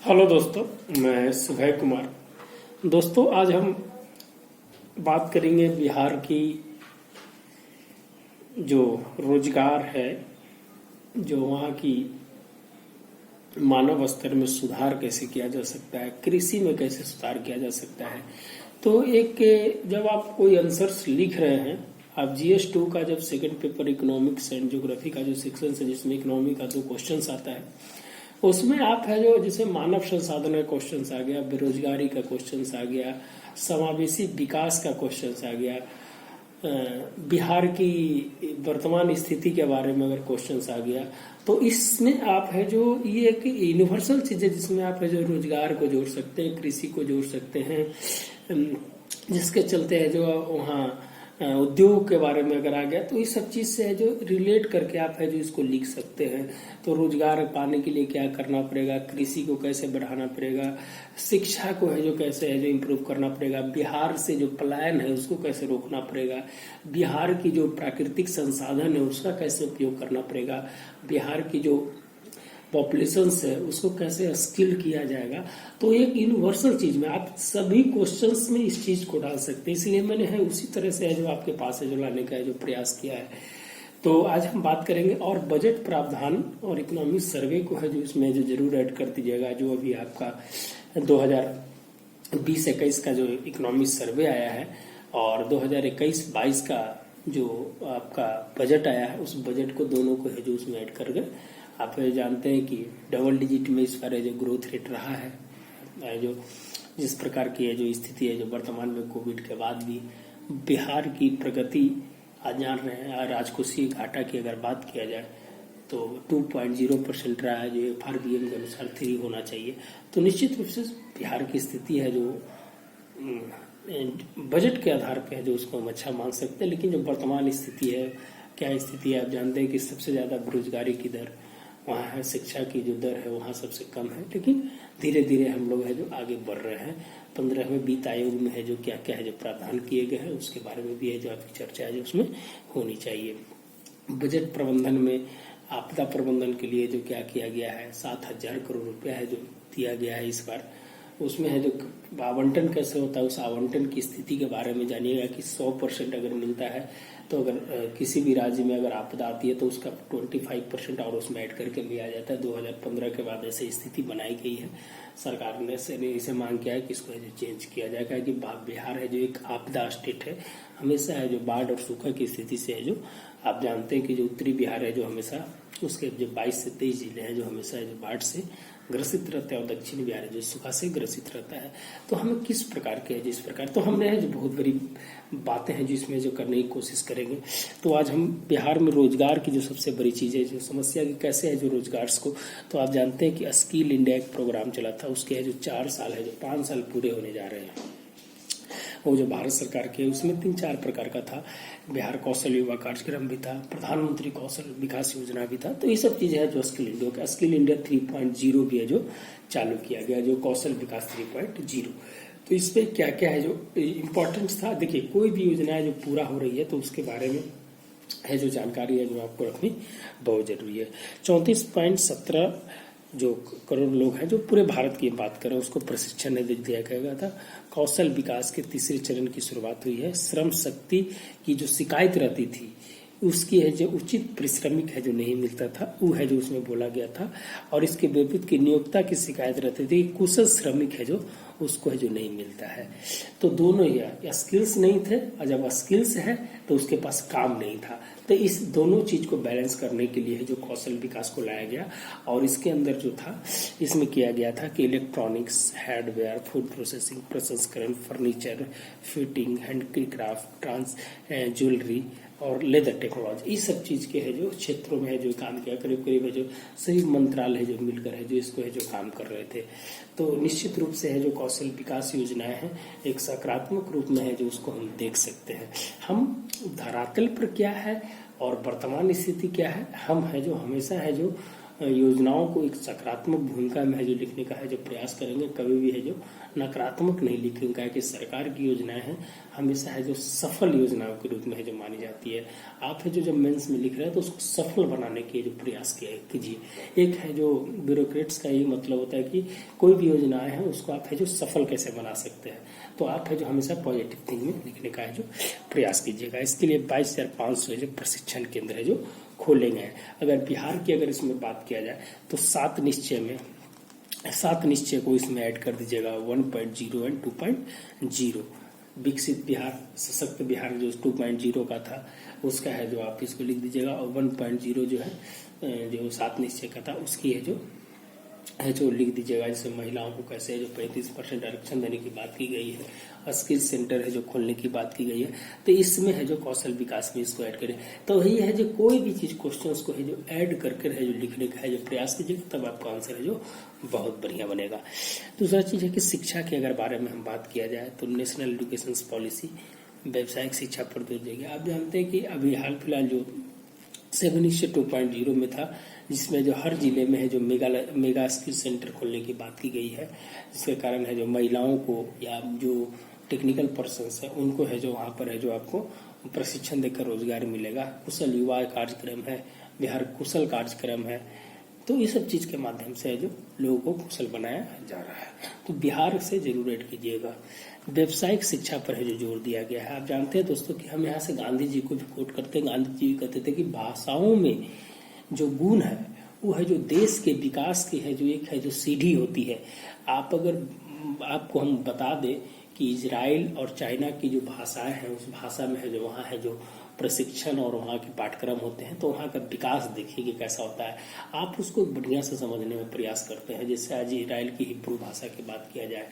Hello दोस्तों, मैं सुभय कुमार। दोस्तों, आज हम बात करेंगे बिहार की जो रोजगार है, जो वहाँ की मानव स्तर में सुधार कैसे किया जा सकता है, कृषि में कैसे सुधार किया जा सकता है। तो जब आप कोई आंसर्स लिख रहे हैं, आप GS2 का जब second paper economics and geography का जो सेक्शन है जिसमें इकोनॉमी का 2 क्वेश्चन आता है, उसमें आप है जो जैसे मानव संसाधन का क्वेश्चन आ गया, बेरोजगारी का क्वेश्चन आ गया, समावेशी विकास का क्वेश्चन आ गया, बिहार की वर्तमान स्थिति के बारे में अगर क्वेश्चन आ गया, तो इसमें आप है जो ये एक यूनिवर्सल चीज है जिसमें आप है जो रोजगार को जोड़ सकते हैं, कृषि को जोड़ सकते हैं, जिसके चलते है जो वहाँ उद्योग के बारे में अगर आ गया तो इस सब चीज से है जो रिलेट करके आप है जो इसको लिख सकते हैं। तो रोजगार पाने के लिए क्या करना पड़ेगा, कृषि को कैसे बढ़ाना पड़ेगा, शिक्षा को है जो कैसे है जो इम्प्रूव करना पड़ेगा, बिहार से जो पलायन है उसको कैसे रोकना पड़ेगा, बिहार की जो प्राकृतिक संसाधन है उसका कैसे उपयोग करना पड़ेगा, बिहार की जो पॉपुलेशन है उसको कैसे स्किल किया जाएगा। तो एक यूनिवर्सल चीज में आप सभी क्वेश्चंस में इस चीज को डाल सकते हैं, इसलिए मैंने है उसी तरह से है जो आपके पास है जो लाने का है जो प्रयास किया है। तो आज हम बात करेंगे और बजट प्रावधान और इकोनॉमिक सर्वे को है जो इसमें जो जरूर ऐड कर दीजिएगा। जो अभी आपका 2020-21 का जो इकोनॉमिक सर्वे आया है और 2021-22 का जो आपका बजट आया है, उस बजट को दोनों को है जो उसमें ऐड कर गए। आप जानते हैं कि डबल डिजिट में इस बार जो ग्रोथ रेट रहा है, जो जिस प्रकार की है जो स्थिति है जो वर्तमान में कोविड के बाद भी बिहार की प्रगति आज जान रहे हैं। राजकोषीय घाटा की अगर बात किया जाए तो 2.0% रहा है, जो FRBM के अनुसार 3 होना चाहिए। तो निश्चित रूप से बिहार की स्थिति है जो बजट के आधार पे है जो उसको हम अच्छा मान सकते हैं। लेकिन जो वर्तमान स्थिति है, क्या स्थिति है, आप जानते हैं कि सबसे ज्यादा बेरोजगारी की दर वहाँ है, शिक्षा की जो दर है वहाँ सबसे कम है, लेकिन धीरे धीरे हम लोग है जो आगे बढ़ रहे हैं। 15वें वित्त आयोग में है जो क्या क्या है जो प्रावधान किए गए हैं उसके बारे में भी है जो आपकी चर्चा है जो उसमें होनी चाहिए। बजट प्रबंधन में आपदा प्रबंधन के लिए जो क्या किया गया है, 7,000 करोड़ रुपया है जो दिया गया है इस बार। उसमें है जो आवंटन कैसे होता है, उस आवंटन की स्थिति के बारे में जानिएगा कि 100% अगर मिलता है तो अगर किसी भी राज्य में अगर आपदा आती है तो उसका 25% और उसमें ऐड करके लिया जाता है। 2015 के बाद ऐसे स्थिति बनाई गई है, सरकार ने इसे मांग किया है कि इसको जो चेंज किया जाएगा कि बिहार है जो एक आपदा स्टेट है, हमेशा है जो बाढ़ और सूखा की स्थिति से है जो आप जानते हैं कि जो उत्तरी बिहार है जो हमेशा उसके जो 22 से 23 जिले हैं जो हमेशा जो बाढ़ से ग्रसित रहते हैं और दक्षिण बिहार जो सूखा से ग्रसित रहता है। तो हमें किस प्रकार के है जिस प्रकार तो हमने जो बहुत बड़ी बातें हैं जिसमें जो करने की कोशिश करेंगे। तो आज हम बिहार में रोजगार की जो सबसे बड़ी चीज है जो समस्या की कैसे है जो रोजगार को, तो आप जानते हैं कि स्किल इंडिया एक प्रोग्राम चला था, उसके है जो 4 साल है जो 5 साल पूरे होने जा रहे हैं। वो जो भारत सरकार के उसमें 3-4 प्रकार का था, बिहार कौशल युवा कार्यक्रम भी था, प्रधानमंत्री कौशल विकास योजना भी था। तो ये सब चीजें है जो स्किल इंडिया 3.0 भी है जो चालू किया गया, जो कौशल विकास 3.0। तो इस पे क्या क्या है जो इम्पोर्टेंस था। देखिए, कोई भी योजना है जो पूरा हो रही है तो उसके बारे में है जो जानकारी है जो आपको रखनी बहुत जरूरी है। 34.17 जो करोड़ लोग हैं जो पूरे भारत की बात करें उसको प्रशिक्षण दिया गया था। कौशल विकास के तीसरे चरण की शुरुआत हुई है। श्रम शक्ति की जो शिकायत रहती थी उसकी है जो उचित परिश्रमिक है जो नहीं मिलता था वो है जो उसमें बोला गया था, और इसके विपरीत की नियोक्ता की शिकायत रहती थी कुशल श्रमिक है जो उसको है जो नहीं मिलता है। तो दोनों ही या स्किल्स नहीं थे और जब स्किल्स है तो उसके पास काम नहीं था। तो इस दोनों चीज को बैलेंस करने के लिए जो कौशल विकास को लाया गया, और इसके अंदर जो था इसमें किया गया था कि इलेक्ट्रॉनिक्स, हार्डवेयर, फूड प्रोसेसिंग, प्रसंस्करण, फर्नीचर, फिटिंग, हैंडक्राफ्ट, ज्वेलरी और लेदर टेक्नोलॉजी, इस सब चीज के है जो क्षेत्रों में है जो काम किया, करीब करीब है जो सभी मंत्रालय है जो मिलकर है जो इसको है जो काम कर रहे थे। तो निश्चित रूप से है जो कौशल विकास योजनाएं हैं एक सकारात्मक रूप में है जो उसको हम देख सकते हैं। हम धरातल पर क्या है और वर्तमान स्थिति क्या है, हम है जो हमेशा है जो योजनाओं को एक सकारात्मक भूमिका में है जो लिखने का है जो प्रयास करेंगे, कभी भी है जो नकारात्मक नहीं लिखेंगे। क्या है कि सरकार की योजनाएं हैं हमेशा है जो सफल योजनाओं के रूप में है जो मानी जाती है। आप है जो जब मेंस में लिख रहे हैं तो उसको सफल बनाने के जो प्रयास कीजिए। एक है जो ब्यूरोक्रेट्स का ये मतलब होता है कि कोई भी योजनाएं हैं उसको आप है जो सफल कैसे बना सकते हैं, तो आप है जो हमेशा पॉजिटिव थिंग में लिखने का है जो प्रयास कीजिएगा। इसके लिए 22,500 जो प्रशिक्षण केंद्र है जो खोले गए हैं। अगर बिहार की अगर इसमें बात किया जाए तो 7 निश्चय को इसमें ऐड कर दीजिएगा, 1.0 एंड 2.0। विकसित बिहार, सशक्त बिहार जो 2.0 का था उसका है जो आप इसको लिख दीजिएगा, और 1.0 जो है जो 7 निश्चय का था उसकी है जो लिख दीजिएगा। जैसे महिलाओं को कैसे है जो 35% आरक्षण देने की बात की गई है, स्किल सेंटर है जो खोलने की बात की गई है, तो इसमें है जो कौशल विकास में इसको ऐड करें। तो वही है जो कोई भी चीज क्वेश्चन को है जो ऐड करके है जो लिखने का है जो प्रयास कीजिएगा, तब आपका आंसर है जो बहुत बढ़िया बनेगा। दूसरा चीज है कि शिक्षा के अगर बारे में हम बात किया जाए तो नेशनल एजुकेशन पॉलिसी व्यावसायिक शिक्षा पर जोर देगी। आप जानते हैं कि अभी हाल फिलहाल जो 7 निश्चय 2.0 में था, जिसमें जो हर जिले में है जो मेगा स्किल सेंटर खोलने की बात की गई है, जिसके कारण है जो महिलाओं को या जो टेक्निकल पर्सन्स है उनको है जो वहाँ पर है जो आपको प्रशिक्षण देकर रोजगार मिलेगा। कुशल युवा कार्यक्रम है, बिहार कुशल कार्यक्रम है, तो ये सब चीज के माध्यम से है जो लोगों को कुशल बनाया जा रहा है। तो बिहार से जरूर ऐड कीजिएगा। व्यावसायिक शिक्षा पर है जो जोर दिया गया है। आप जानते हैं दोस्तों कि हम यहाँ से गांधी जी को भी कोट करते हैं। गांधी जी कहते थे कि भाषाओं में जो गुण है वो है जो देश के विकास की है जो एक है जो सीढ़ी होती है। आपको हम बता दें कि इजराइल और चाइना की जो भाषाएं हैं उस भाषा में है जो वहाँ है जो प्रशिक्षण और वहाँ के पाठ्यक्रम होते हैं, तो वहाँ का विकास देखिए कि कैसा होता है। आप उसको बढ़िया से समझने में प्रयास करते हैं। जैसे आज इजराइल की हिब्रू भाषा की बात किया जाए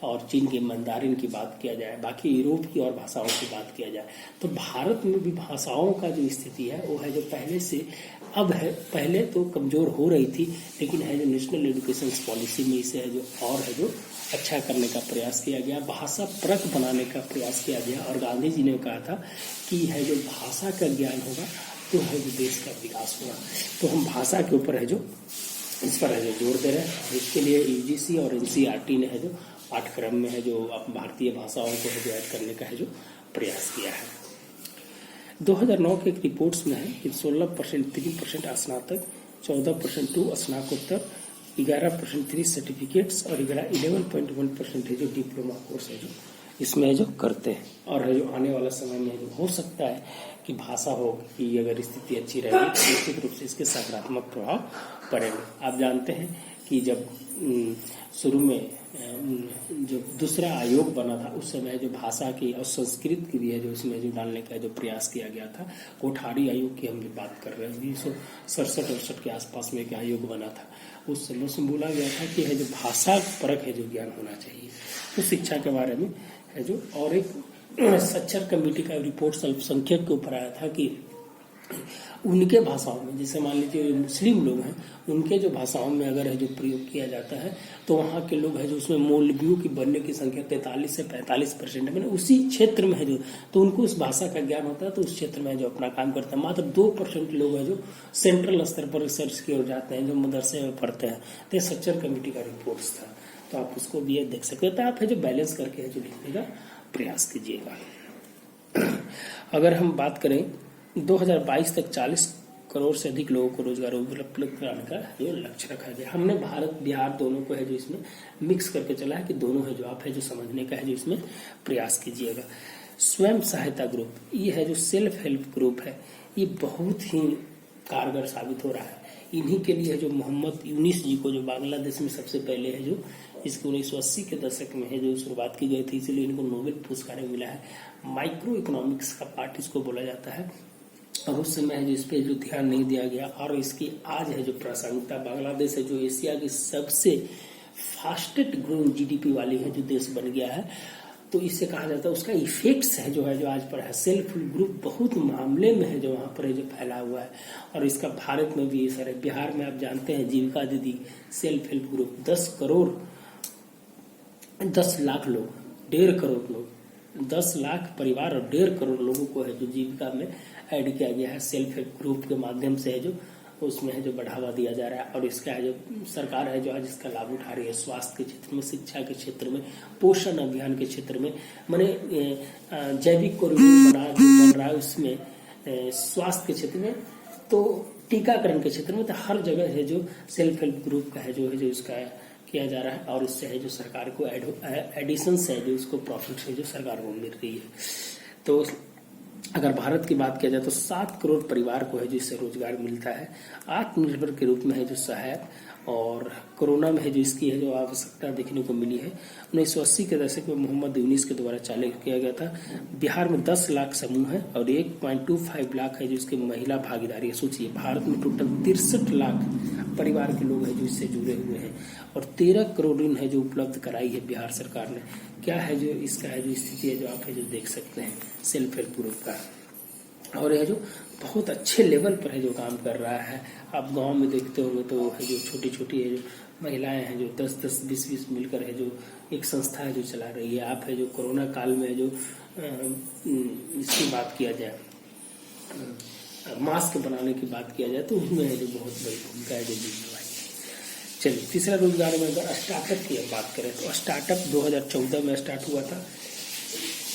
और चीन के मंदारिन की बात किया जाए, बाकी यूरोप की और भाषाओं की बात किया जाए, तो भारत में भी भाषाओं का जो स्थिति है वो है जो पहले से अब है, पहले तो कमजोर हो रही थी, लेकिन है जो नेशनल एजुकेशन पॉलिसी में इसे है जो और है जो अच्छा करने का प्रयास किया गया, भाषा परक बनाने का प्रयास किया गया। और गांधी जी ने कहा था कि है जो भाषा का ज्ञान होगा तो है जो देश का विकास होगा। तो हम भाषा के ऊपर है जो इस पर है जो जोर दे रहे हैं। इसके लिए यूजीसी और एनसीईआरटी ने है जो पाठ्यक्रम में है जो भारतीय भाषाओं को है जो ऐड करने का है जो प्रयास किया है। 2009 के एक रिपोर्ट्स में है कि 16% 3% स्नातक, 14% 2 स्नातकोत्तर, 11% 3 सर्टिफिकेट्स और 11.1% है जो डिप्लोमा कोर्स है जो इसमें है जो करते हैं। और है जो आने वाला समय में जो हो सकता है कि भाषा हो कि अगर स्थिति अच्छी रहेगी तो निश्चित रूप से इसके सकारात्मक प्रभाव पड़ेगा। आप जानते हैं कि जब शुरू में जो दूसरा आयोग बना था उस समय जो भाषा की और संस्कृत की भी है जो इसमें जो डालने का जो प्रयास किया गया था, कोठारी आयोग की हम बात कर रहे हैं, 1967-68 के आसपास में एक आयोग बना था। उस समय उसमें बोला गया था कि है जो भाषा परक है जो ज्ञान होना चाहिए। तो शिक्षा के बारे में है जो और एक सच्चर कमेटी का रिपोर्ट अल्पसंख्यक के ऊपर आया था कि उनके भाषाओं में, जैसे मान लीजिए मुस्लिम लोग हैं, उनके जो भाषाओं में अगर है जो प्रयोग किया जाता है तो वहाँ के लोग है जो उसमें मौलवियों की बनने की संख्या 43 से 45% है। मैंने उसी क्षेत्र में है जो तो उनको उस भाषा का ज्ञान होता है तो उस क्षेत्र में जो अपना काम करते हैं। मात्र 2% लोग है जो सेंट्रल स्तर पर रिसर्च की ओर जाते हैं, जो मदरसे में पढ़ते हैं। तो सच्चर कमेटी का रिपोर्ट था, तो आप उसको भी देख सकते हैं। आप है जो बैलेंस करके है जो लिखने का प्रयास कीजिएगा। अगर हम बात करें 2022 तक 40 करोड़ से अधिक लोगों को रोजगार उपलब्ध कराने का जो लक्ष्य रखा गया। हमने भारत बिहार दोनों को है जो इसमें मिक्स करके चला है कि दोनों है जो आप है जो समझने का है जो इसमें प्रयास कीजिएगा। स्वयं सहायता ग्रुप, ये है जो सेल्फ हेल्प ग्रुप है, ये बहुत ही कारगर साबित हो रहा है। इन्हीं के लिए जो मोहम्मद यूनिस जी को जो बांग्लादेश में सबसे पहले है जो इसके 1980 के दशक में है जो शुरुआत की गई थी, इसलिए इनको नोबेल पुरस्कार मिला है। माइक्रो इकोनॉमिक्स का पार्ट इसको बोला जाता है, और उस समय जो इस पे जो ध्यान नहीं दिया गया, और इसकी आज है जो प्रासंगिकता। बांग्लादेश है जो एशिया की सबसे फास्टेस्ट ग्रोइंग जीडीपी वाली है जो देश बन गया है, तो इससे कहा जाता है उसका इफेक्ट्स है जो आज पर है। सेल्फ हेल्प ग्रुप बहुत मामले में है जो वहाँ पर है जो फैला हुआ है, और इसका भारत में भी असर है। बिहार में आप जानते हैं जीविका दीदी सेल्फ हेल्प ग्रुप 10 लाख लोग, 1.5 करोड़ लोग, 10 लाख परिवार और 1.5 करोड़ लोगों को है जो जीविका में ऐड किया गया है। सेल्फ हेल्प ग्रुप के माध्यम से है जो उसमें है जो बढ़ावा दिया जा रहा है। और इसका है जो सरकार है जो आज इसका लाभ उठा रही है स्वास्थ्य के क्षेत्र में, शिक्षा के क्षेत्र में, पोषण अभियान के क्षेत्र में, माने जैविक कॉरिडोर बन रहा है उसमें, स्वास्थ्य के क्षेत्र में, तो टीकाकरण के क्षेत्र में, तो हर जगह है जो सेल्फ हेल्प ग्रुप का है जो इसका किया जा रहा है। और इससे है जो सरकार को एडिशन है जो उसको प्रॉफिट है जो सरकार को मिल रही है। तो अगर भारत की बात किया जाए तो 7 करोड़ परिवार को है जिससे रोजगार मिलता है, आत्मनिर्भर के रूप में है जो सहायक। और कोरोना में है जो इसकी है जो आवश्यकता देखने को मिली है। 1980 के दशक में मोहम्मद यूनिस के द्वारा चालू किया गया था। बिहार में 10 लाख समूह है और 1.25 लाख है जो इसकी महिला भागीदारी है। सोचिए, भारत में टोटल 63 लाख परिवार के लोग हैं जो इससे जुड़े हुए हैं और 13 करोड़ ऋण है जो उपलब्ध कराई है बिहार सरकार ने। क्या है जो इसका है जो स्थिति है जो आप है जो देख सकते हैं सेल्फ हेल्प ग्रुप का। और यह जो बहुत अच्छे लेवल पर है जो काम कर रहा है। आप गांव में देखते होंगे तो है जो छोटी छोटी है जो महिलाएं हैं जो 10-10, 20-20 मिलकर है जो एक संस्था है जो चला रही है। आप है जो कोरोना काल में जो इसकी बात किया जाए, मास्क बनाने की बात किया जाए, तो उसमें है जो बहुत बड़ी भूमिका है जो निभाई। चलिए, तीसरा रोजगार में अगर स्टार्टअप की बात करें तो स्टार्टअप 2014 में स्टार्ट हुआ था।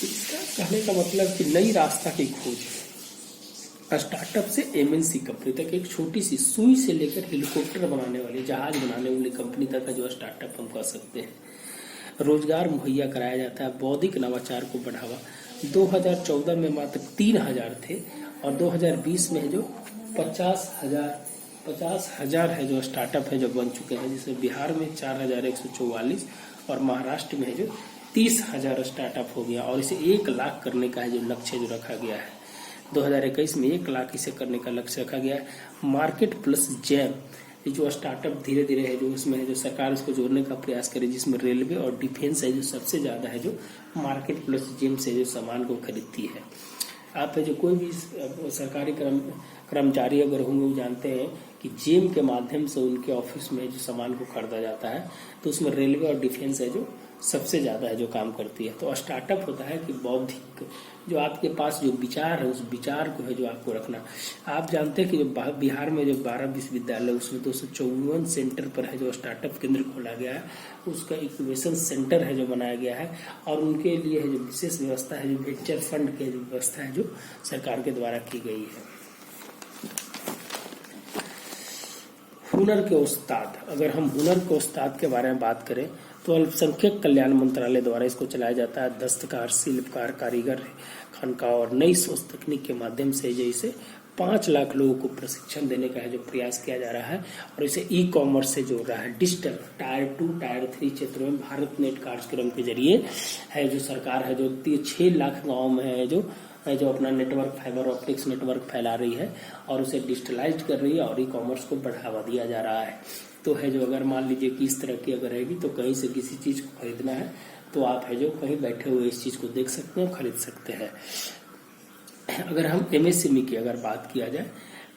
इसका कहने का मतलब कि नई रास्ता की खोज, स्टार्टअप से एमएनसी कंपनी तक, एक छोटी सी सुई से लेकर हेलीकॉप्टर बनाने वाली, जहाज बनाने वाली कंपनी तक का जो स्टार्टअप हम कह सकते हैं। रोजगार मुहैया कराया जाता है, बौद्धिक नवाचार को बढ़ावा। 2014 में मात्र 3000 थे और 2020 में जो 50,000 है जो स्टार्टअप है जो बन चुके हैं, जिसमें बिहार में 4144 और महाराष्ट्र में है जो 30,000 स्टार्टअप हो गया। और इसे 1 लाख करने का है जो लक्ष्य जो रखा गया है। 2021 में 1 लाख इसे करने का लक्ष्य रखा गया है। मार्केट प्लस जैम, ये जो स्टार्टअप धीरे धीरे है जो उसमें है जो सरकार उसको जोड़ने का प्रयास करे, जिसमें रेलवे और डिफेंस है जो सबसे ज्यादा है जो मार्केट प्लस जेम से जो सामान को खरीदती है। आप है जो कोई भी सरकारी कर्मचारी अगर होंगे वो जानते हैं कि जेम के माध्यम से उनके ऑफिस में जो सामान को खरीदा जाता है, तो उसमें रेलवे और डिफेंस है जो सबसे ज्यादा है जो काम करती है। तो स्टार्टअप होता है कि बौद्धिक जो आपके पास जो विचार है उस विचार को है जो आपको रखना। आप जानते हैं कि जो बिहार में जो 12 विश्वविद्यालय उसमें 254 सेंटर पर है जो स्टार्टअप केंद्र खोला गया है, उसका इंक्यूबेशन सेंटर है जो बनाया गया है। और उनके लिए है जो विशेष व्यवस्था है जो वेंचर फंड की जो व्यवस्था है जो सरकार के द्वारा की गई है। हुनर के उस्ताद, अगर हम हुनर के उस्ताद के बारे में बात करें तो अल्पसंख्यक कल्याण मंत्रालय द्वारा इसको चलाया जाता है। दस्तकार, शिल्पकार, कारीगर, खानका और नई सोच तकनीक के माध्यम से जैसे 5 लाख लोगों को प्रशिक्षण देने का है जो प्रयास किया जा रहा है। और इसे ई कॉमर्स से जोड़ रहा है। डिजिटल टायर 2, टायर 3 क्षेत्रों में भारत नेट कार्यक्रम के जरिए है जो सरकार है जो 6 लाख गाँव में है जो अपना नेटवर्क, फाइबर ऑप्टिक्स नेटवर्क फैला रही है और उसे डिजिटलाइज कर रही है और ई कॉमर्स को बढ़ावा दिया जा रहा है। तो है जो अगर मान लीजिए कि इस तरह की अगर रहेगी तो कहीं से किसी चीज को खरीदना है तो आप है जो कहीं बैठे हुए इस चीज को देख सकते हैं, खरीद सकते हैं। अगर हम एमएसएमई की अगर बात किया जाए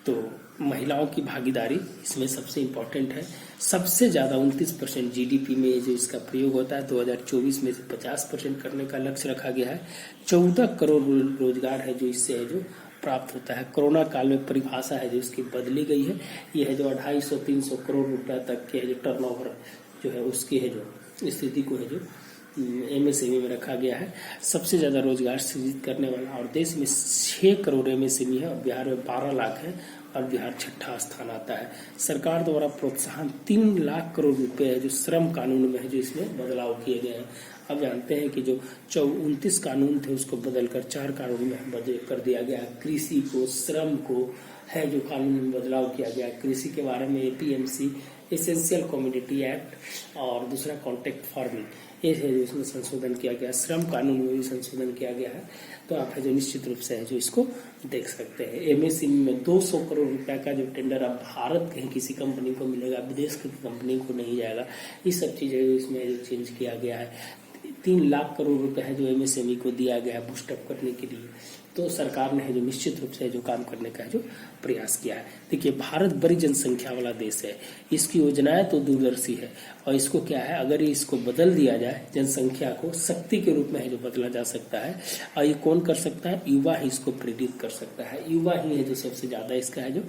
तो महिलाओं की भागीदारी इसमें सबसे इम्पोर्टेंट है। सबसे ज्यादा 29% जीडीपी में जो इसका प्रयोग होता है। 2024 में से 50% करने का लक्ष्य रखा गया है। 14 करोड़ रोजगार है जो इससे है जो प्राप्त होता है। कोरोना काल में परिभाषा है जो इसकी बदली गई है। यह है जो 250-300 करोड़ रुपया तक के जो टर्नओवर जो है उसकी है जो स्थिति को है जो एमएसएमई में रखा गया है। सबसे ज्यादा रोजगार सृजित करने वाला और देश में 6 करोड़ एमएसएमई है और बिहार में 12 लाख है और बिहार 6ठा स्थान आता है। सरकार द्वारा प्रोत्साहन 3 लाख करोड़ रुपए है जो श्रम कानून में है जो इसमें बदलाव किए गए हैं। अब जानते हैं कि जो 29 कानून थे उसको बदलकर 4 कानून में कर दिया गया। कृषि को, श्रम को है जो कानून में बदलाव किया गया। कृषि के बारे में एपीएमसी, एसेंशियल कम्युनिटी एक्ट और दूसरा कॉन्ट्रैक्ट फार्मिंग, ये है जो इसमें संशोधन किया गया। श्रम कानून में भी संशोधन किया गया है। तो आप है जो निश्चित रूप से है जो इसको देख सकते हैं। एमएसएमई में 200 करोड़ रुपया का जो टेंडर अब भारत कहीं किसी कंपनी को मिलेगा, विदेश की कंपनी को नहीं जाएगा। ये सब चीजें इसमें जो चेंज किया गया है। 3 लाख करोड़ रुपए है जो एमएसएमई को दिया गया है बूस्टअप करने के लिए। तो सरकार ने जो निश्चित रूप से जो काम करने का जो प्रयास किया है। देखिए, भारत बड़ी जनसंख्या वाला देश है, इसकी योजनाएं तो दूरदर्शी है, और इसको क्या है, अगर इसको बदल दिया जाए, जनसंख्या को शक्ति के रूप में है जो बदला जा सकता है। और ये कौन कर सकता है? युवा ही इसको प्रेरित कर सकता है, युवा ही है जो सबसे ज्यादा इसका है जो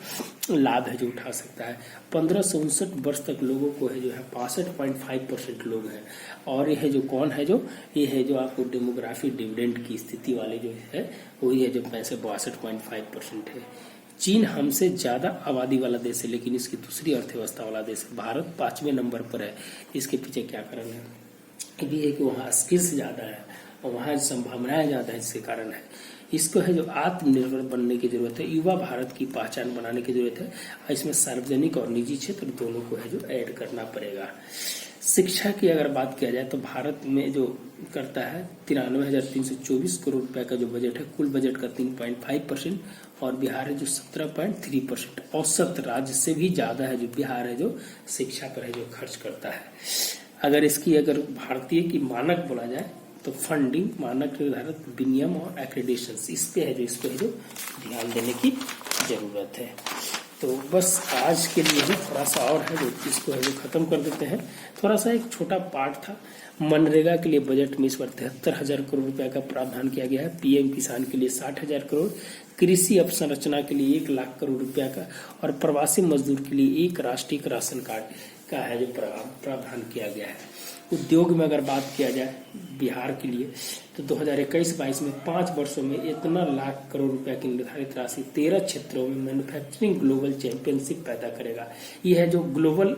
लाभ है जो उठा सकता है। 15 से 59 वर्ष तक लोगों को है जो है 65.5% लोग हैं, और ये है जो कौन है जो ये है जो आपको डेमोग्राफी डिविडेंड की स्थिति वाले जो है वही है जो 62.5% है। चीन हमसे ज्यादा आबादी वाला देश है, लेकिन इसकी दूसरी अर्थव्यवस्था वाला देश है। भारत 5वें नंबर पर है। इसके पीछे क्या कारण है? ये है कि वहाँ स्किल्स ज्यादा है और वहाँ संभावनाएं ज्यादा है, इसके कारण है। इसको है जो आत्मनिर्भर बनने की जरूरत है, युवा भारत की पहचान बनाने की जरूरत है। इसमें सार्वजनिक और निजी क्षेत्र दोनों को है जो ऐड करना पड़ेगा। शिक्षा की अगर बात किया जाए तो भारत में जो करता है 93,324 करोड़ रुपए का जो बजट है, कुल बजट का 3.5%, और बिहार है जो 17.3%। औसत राज्य से भी ज्यादा है जो बिहार है जो शिक्षा पर है जो खर्च करता है। अगर भारतीय की मानक बोला जाए तो फंडिंग, मानक निर्धारित, विनियम और एक्रेडिटेशन, इस पे है जो इसको है जो ध्यान देने की जरूरत है। तो बस आज के लिए भी थोड़ा सा और है जो इसको है जो खत्म कर देते हैं। थोड़ा सा एक छोटा पार्ट था। मनरेगा के लिए बजट में इस बार 73,000 करोड़ रुपए का प्रावधान किया गया है। पीएम किसान के लिए 60,000 करोड़, कृषि अवसंरचना के लिए 1 लाख करोड़ रुपया का, और प्रवासी मजदूर के लिए एक राष्ट्रीय राशन कार्ड का है जो प्रावधान किया गया है। उद्योग में अगर बात किया जाए बिहार के लिए तो 2021-22 में 5 वर्षों में इतना लाख करोड़ रुपया की निर्धारित राशि 13 क्षेत्रों में मैन्युफैक्चरिंग ग्लोबल चैंपियनशिप पैदा करेगा। ये है जो ग्लोबल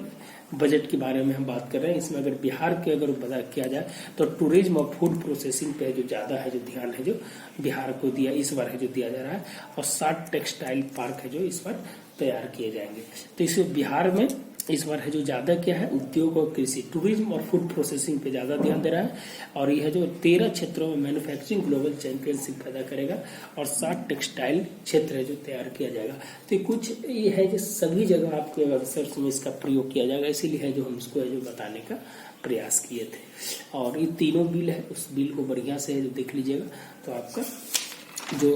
बजट के बारे में हम बात कर रहे हैं। इसमें अगर बिहार के अगर बात किया जाए तो टूरिज्म और फूड प्रोसेसिंग पे जो ज्यादा है जो ध्यान है जो बिहार को दिया इस बार है जो दिया जा रहा है, और 60 टेक्सटाइल पार्क है जो इस बार तैयार किए जाएंगे। तो इस बिहार में इस बार है जो ज्यादा क्या है, उद्योग और कृषि, टूरिज्म और फूड प्रोसेसिंग पे ज्यादा ध्यान दे रहा है, और यह है जो 13 क्षेत्रों में मैन्युफैक्चरिंग ग्लोबल चैंपियनशिप पैदा करेगा, और 60 टेक्सटाइल क्षेत्र है जो तैयार किया जाएगा। तो कुछ ये है जो सभी जगह आपके रिसर्च में इसका प्रयोग किया जाएगा, इसीलिए है जो हम इसको है जो बताने का प्रयास किए थे। और ये तीनों बिल है, उस बिल को बढ़िया से जो देख लीजिएगा तो आपका जो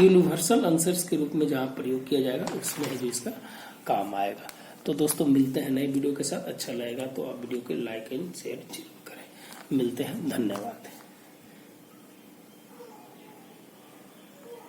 यूनिवर्सल आंसर्स के रूप में जहाँ प्रयोग किया जाएगा उसमें है जो इसका काम आएगा। तो दोस्तों मिलते हैं नए वीडियो के साथ। अच्छा लगेगा तो आप वीडियो को लाइक एंड शेयर जरूर करें। मिलते हैं, धन्यवाद।